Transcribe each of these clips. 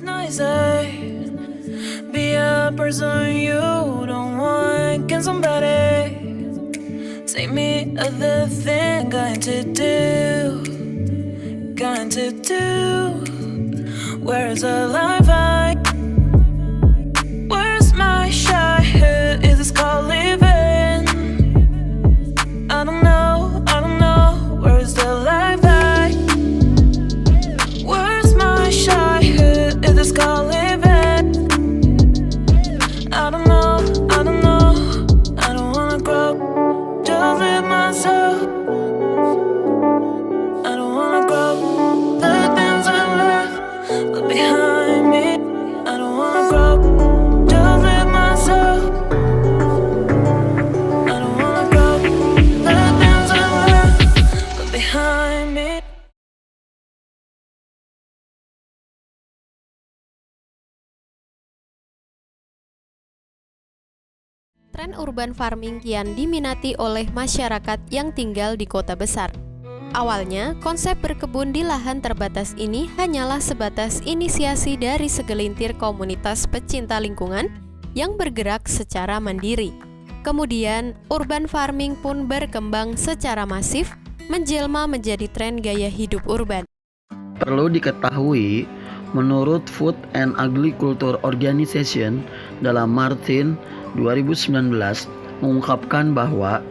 noisy. Be a person you don't want. Can somebody take me other thing? Going to do. Where's the life I? Where's my shy? Who is this called living? I don't know. Where's the life I? Where's my shy? Who is this called living? I don't know. I don't wanna grow. Just live myself. I don't wanna grow. The things I left behind me. I don't wanna grow. Just live myself. I don't wanna grow. The things I left behind me. Tren urban farming kian diminati oleh masyarakat yang tinggal di kota besar. Awalnya, konsep berkebun di lahan terbatas ini hanyalah sebatas inisiasi dari segelintir komunitas pecinta lingkungan yang bergerak secara mandiri. Kemudian, urban farming pun berkembang secara masif, menjelma menjadi tren gaya hidup urban. Perlu diketahui, menurut Food and Agriculture Organization dalam Martin 2019 mengungkapkan bahwa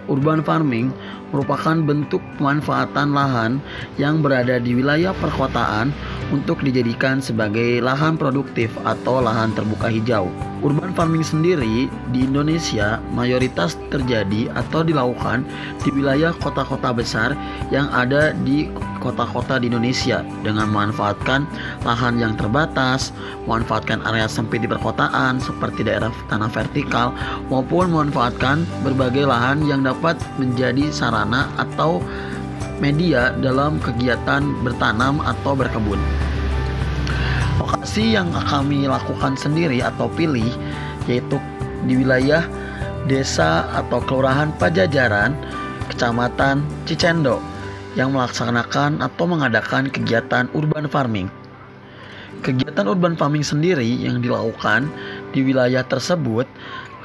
urban farming merupakan bentuk pemanfaatan lahan yang berada di wilayah perkotaan untuk dijadikan sebagai lahan produktif atau lahan terbuka hijau. Urban farming sendiri di Indonesia mayoritas terjadi atau dilakukan di wilayah kota-kota besar yang ada di kota-kota di Indonesia dengan memanfaatkan lahan yang terbatas, memanfaatkan area sempit di perkotaan seperti daerah tanah vertikal maupun memanfaatkan berbagai lahan yang dapat menjadi sarana atau media dalam kegiatan bertanam atau berkebun. Lokasi yang kami lakukan sendiri atau pilih yaitu di wilayah desa atau kelurahan Pajajaran, Kecamatan Cicendo yang melaksanakan atau mengadakan kegiatan urban farming. Kegiatan urban farming sendiri yang dilakukan di wilayah tersebut,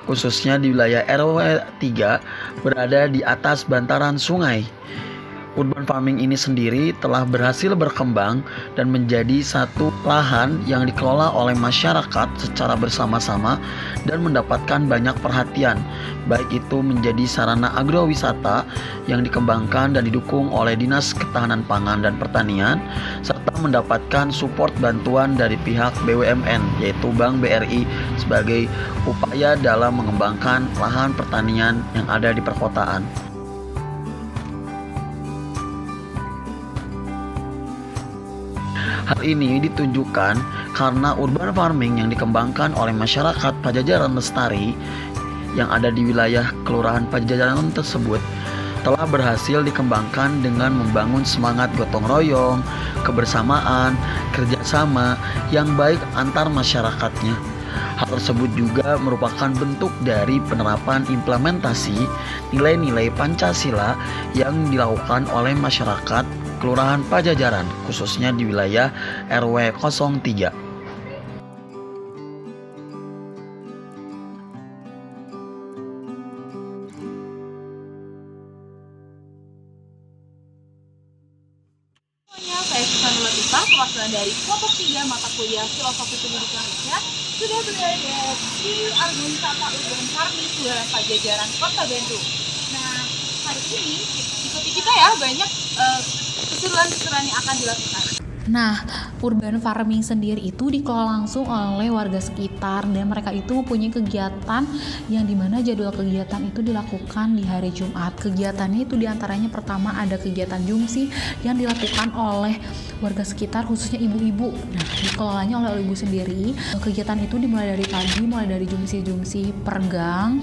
khususnya di wilayah RW 3, berada di atas bantaran sungai. Urban farming ini sendiri telah berhasil berkembang dan menjadi satu lahan yang dikelola oleh masyarakat secara bersama-sama dan mendapatkan banyak perhatian, baik itu menjadi sarana agrowisata yang dikembangkan dan didukung oleh Dinas Ketahanan Pangan dan Pertanian, serta mendapatkan support bantuan dari pihak BUMN yaitu Bank BRI sebagai upaya dalam mengembangkan lahan pertanian yang ada di perkotaan. Hal ini ditunjukkan karena urban farming yang dikembangkan oleh masyarakat Pajajaran Lestari yang ada di wilayah Kelurahan Pajajaran tersebut telah berhasil dikembangkan dengan membangun semangat gotong royong, kebersamaan, kerjasama yang baik antar masyarakatnya. Hal tersebut juga merupakan bentuk dari penerapan implementasi nilai-nilai Pancasila yang dilakukan oleh masyarakat Kelurahan Pajajaran, khususnya di wilayah RW 03. Saya Susanna Latifah, perwakilan dari kelompok 3 mata kuliah Filosofi Pendidikan Indonesia, sudah berada di Argowisata Urban Farming Kelurahan Pajajaran, Kota Bandung. Nah, hari ini ikuti kita ya, banyak keseruan-keseruan yang akan dilakukan. Nah, urban farming sendiri itu dikelola langsung oleh warga sekitar dan mereka itu mempunyai kegiatan yang dimana jadwal kegiatan itu dilakukan di hari Jumat. Kegiatannya itu diantaranya pertama ada kegiatan jumsi yang dilakukan oleh warga sekitar khususnya ibu-ibu. Nah, dikelolanya oleh ibu sendiri. Kegiatan itu dimulai dari pagi, mulai dari jumsi-jumsi pergang.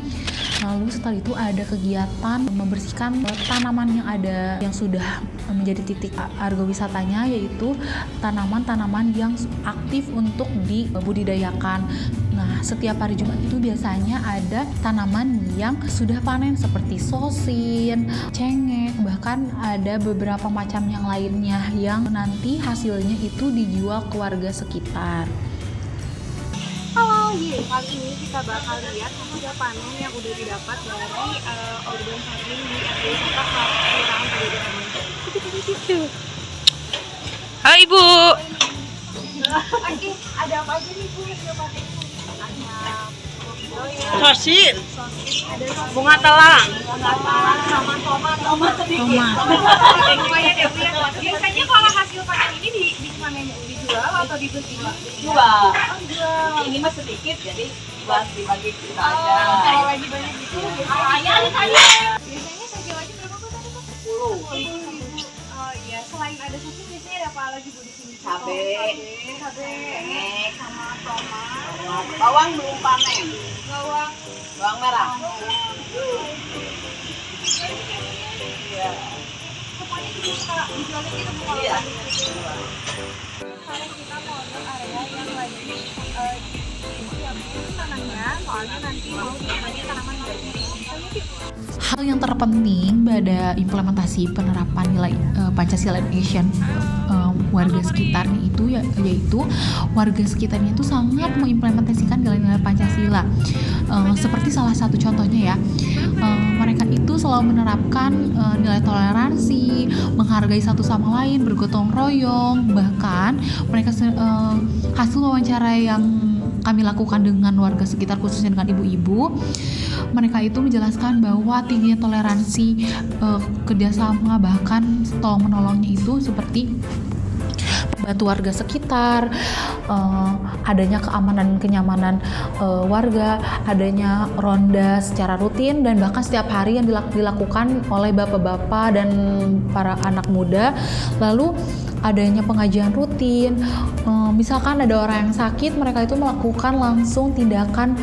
Lalu setelah itu ada kegiatan membersihkan tanaman yang sudah menjadi titik argowisatanya, yaitu tanaman-tanaman yang aktif untuk dibudidayakan. Nah, setiap hari Jumat itu biasanya ada tanaman yang sudah panen seperti sosin, cengkeh, bahkan ada beberapa macam yang lainnya yang nanti hasilnya itu dijual ke warga sekitar. Halo, kali ini kita bakal lihat hasil panen yang udah didapat dari urban farming di Wisata Kelurahan Pajajaran. Halo Ibu. Oke, ada apa aja nih Bu yang dapat? Sosin. Bunga telang. Sama tomat. Semuanya deh Bu ya. Biasanya kalau hasil panen ini di mana dijual atau dibeli? Jual. Ini mah sedikit jadi buat dibagi kita aja. Kalau lagi banyak gitu. Biasanya terjual aja berapa Bu tadi Bu? 10. Oh iya, selain ada sosis biasanya ada apa lagi Bu di sini? Cabe, Cengkeh, sama tomat. bawang belum panen. Bawang merah. Semuanya bisa dijualnya gitu Bu kalau Iya. Sekarang kita mau ke area yang lagi ya Bu tanahnya, soalnya nanti mau ditanamnya tanaman baru. Hal yang terpenting pada implementasi penerapan nilai Pancasila Indonesian warga sekitarnya itu yaitu warga sekitarnya itu sangat mengimplementasikan nilai-nilai Pancasila. Seperti salah satu contohnya ya, mereka itu selalu menerapkan nilai toleransi, menghargai satu sama lain, bergotong royong. Bahkan mereka hasil wawancara yang kami lakukan dengan warga sekitar, khususnya dengan ibu-ibu, mereka itu menjelaskan bahwa tingginya toleransi, kerjasama, bahkan tolong menolongnya itu seperti membantu warga sekitar, adanya keamanan dan kenyamanan warga, adanya ronda secara rutin dan bahkan setiap hari yang dilakukan oleh bapak-bapak dan para anak muda. Lalu adanya pengajian rutin, misalkan ada orang yang sakit, mereka itu melakukan langsung tindakan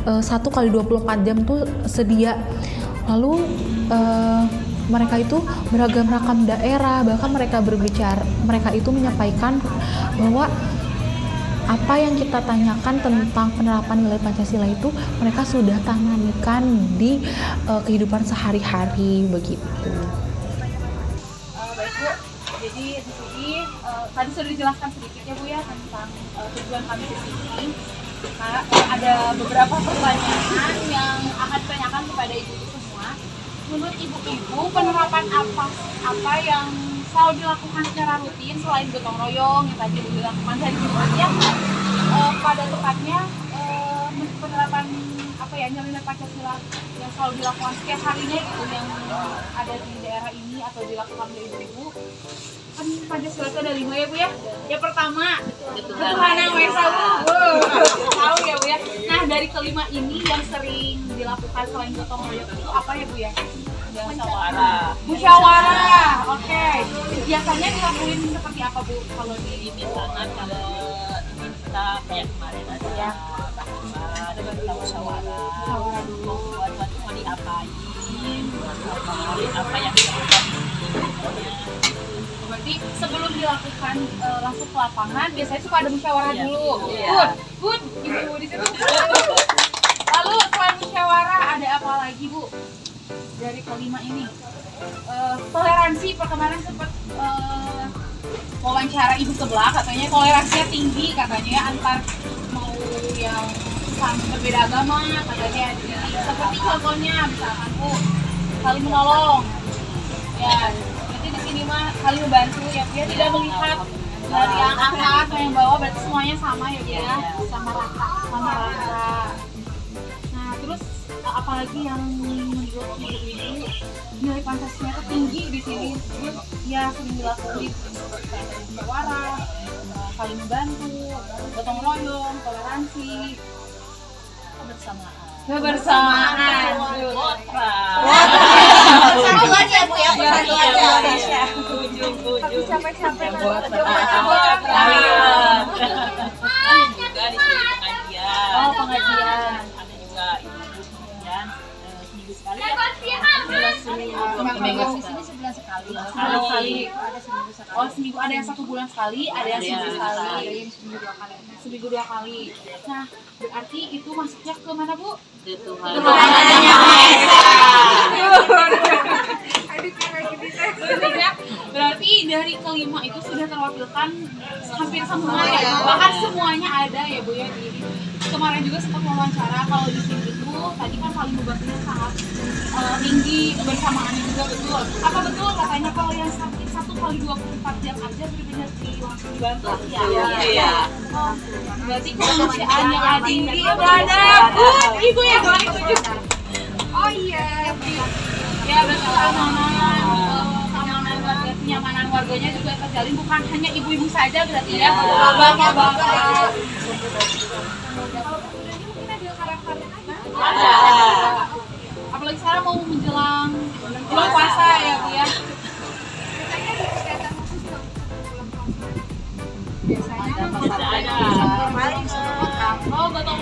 1x24 jam tuh sedia. Lalu mereka itu beragam rakam daerah, bahkan mereka itu menyampaikan bahwa apa yang kita tanyakan tentang penerapan nilai Pancasila itu mereka sudah tanamkan di kehidupan sehari-hari begitu. Baik Bu, jadi di sini tadi sudah dijelaskan sedikit ya Bu ya tentang tujuan kami di sini. Ada beberapa pertanyaan yang akan ditanyakan kepada ibu-ibu semua. Menurut ibu-ibu, penerapan apa yang selalu dilakukan secara rutin selain gotong royong yang tadi dilakukan dari Jumat ya, pada tepatnya penerapan apa ya nilai Pancasila yang selalu dilakukan setiap harinya gitu yang ada di daerah ini atau dilakukan oleh ibu-ibu. Kan Pancasila itu ada 5 ya Bu ya. Yang pertama ketuhanan yang Maha Esa. Tahu ya Bu ya. Nah dari kelima ini yang sering dilakukan selain gotong royong itu apa ya Bu ya? Musyawarah. Oke. Biasanya dilakuin seperti apa Bu kalau di Misalkan kalau kita kayak kemarin aja ada kita musyawarah dulu buat mau diapain, apa yang dilakukan. Berarti sebelum dilakukan langsung ke lapangan biasanya suka ada musyawarah dulu. Iya. Bun, ibu di situ. Lalu selain musyawarah ada apa lagi Bu? Dari kelima ini toleransi kemarin sempat wawancara ibu sebelah katanya toleransinya tinggi katanya antar mau yang berbeda agama katanya seperti contohnya misalkan Bu saling menolong ya berarti di sini mah saling membantu ya dia tidak melihat dari yang atas yang bawah berarti semuanya sama ya dia sama rata. Nah terus apalagi yang menurut ibu-ibu nilai Pancasila itu tinggi di sini ya sering dilakukan musyawarah, saling membantu, gotong royong, toleransi, kebersamaan. Persatuan ya Bu ya, persatuan Indonesia. Tapi capek-capek juga di sini pengajian. Oh pengajian. Ada juga ibu-ibu kemudian Oh, seminggu ada yang 1 bulan sekali, ada yang seminggu sekali, ada yang seminggu 2 kali. Nah, seminggu 2 kali. Nah, berarti itu masuknya ke mana, Bu? Ke Tuhan. Berarti dari kelima itu sudah terwakilkan hampir semua ya, bahkan semuanya ada ya Bu ya. Di kemarin juga sempat wawancara kalau di sini itu tadi kan saling bebannya sangat tinggi, kebersamaannya juga betul. Apa betul katanya kalau yang sakit 1 kali 24 jam aja benar-benar langsung dibantu? Iya. Oh, berarti kemanusiaan yang tinggi berada Ibu ya paling setuju. Oh iya. Ya betul, keamanan warga, kenyamanan warganya juga terjalin, bukan hanya ibu-ibu saja berarti ya, bapak-bapak. Mungkin ada karakternya ada. Apalagi sekarang mau menjelang bulan puasa ya Bu ya. Biasanya oh betul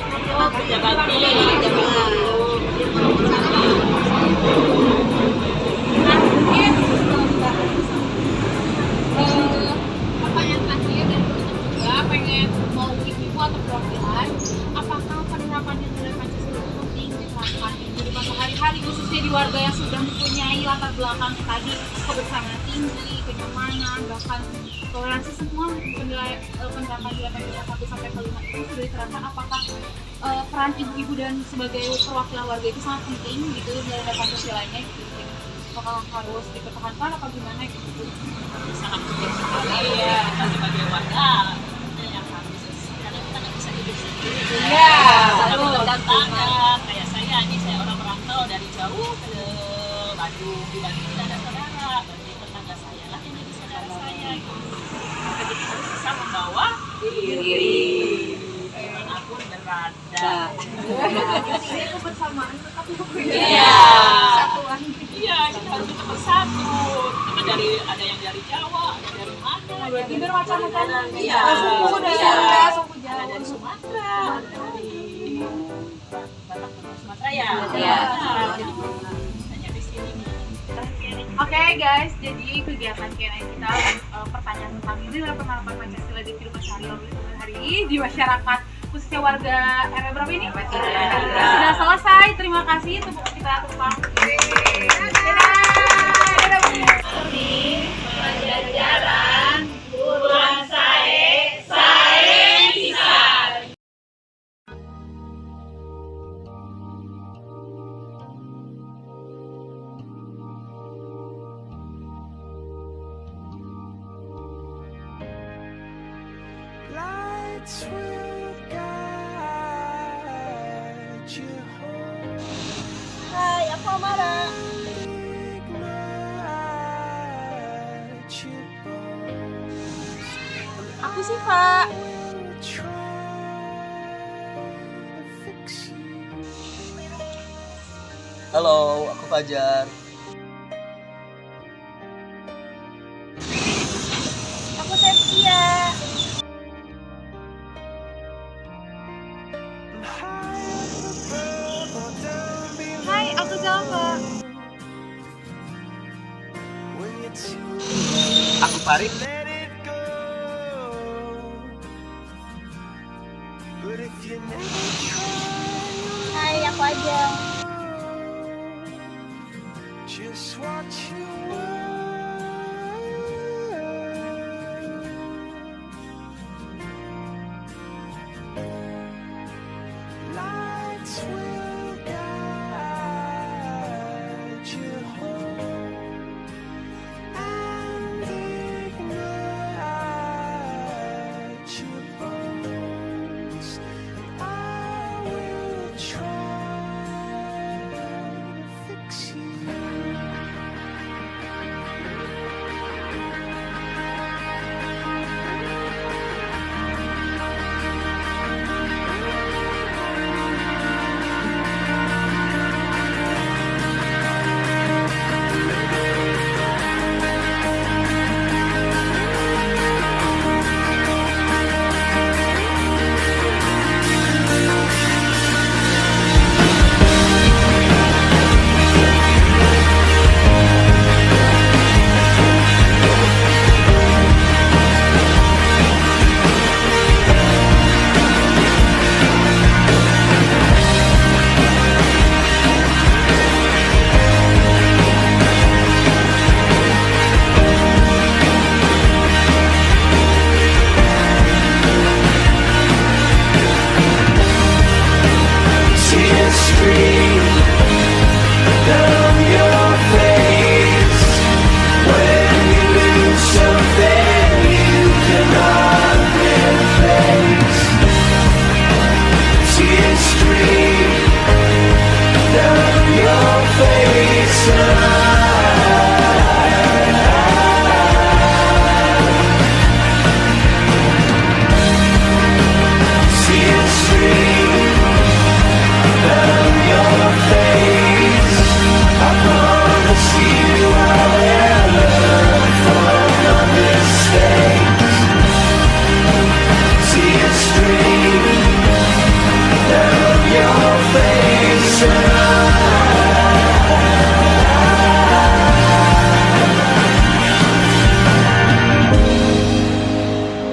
pertanyaan terakhir dan juga pengen mau ibu atau perwakilan, apakah penerapan nilai Pancasila itu penting diterapkan di kehidupan sehari-hari khususnya di warga yang sudah mempunyai latar belakang tadi kebersamaan tinggi, kenyamanan, bahkan toleransi, semua penerapan nilai Pancasila 1 sampai 5 itu sudah diterapkan. Apakah peran ibu-ibu dan sebagai perwakilan warga itu sangat penting gitu dalam Pancasila-nya gitu? Apakah harus dipertahankan atau gimana gitu? Sangat penting sekali ya, kita sebagai warga yang harus, karena kita nggak bisa hidup sendiri. Iya, Kalau tetangga kayak saya ini, saya orang merantau dari jauh ke Bandung, di Bandung tidak ada saudara, berarti tetangga saya lah yang jadi saudara saya gitu. Maka jadi harus bisa membawa diri dimanapun berada. Ini kebersamaan tapi Iya. satuan. Iya, kita harus tetap bersatu. Kita ada yang dari Jawa, ada dari mana? Berarti bermacam-macam. Iya. Suku dari Sunda, suku Ada Jawa. dari Sumatera, ada dari Batak atau Sumatera ya. Iya. Jadi hanya di sini. Oke guys, jadi kegiatan Q&A kita pertanyaan tentang ini adalah penerapan Pancasila di kehidupan sehari-hari di masyarakat khususnya warga RW berapa ini? Sudah selesai. Terima kasih, tepuk kita tumpang. Pajajaran bulan sae bisa. Lights will guide you home. Hai, aku Amara. Ignite your bones. Aku Siva. Will try to fix you. Halo, aku Fajar. Aku Septia. Hai, aku Zalfa. When you're too Aku Farid. let it go. But if you never try, Hai, aku aja. just watch your lights will guide you home and ignite your bones. I will try to fix you.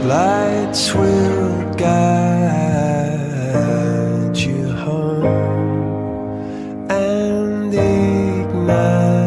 Lights will guide you home and ignite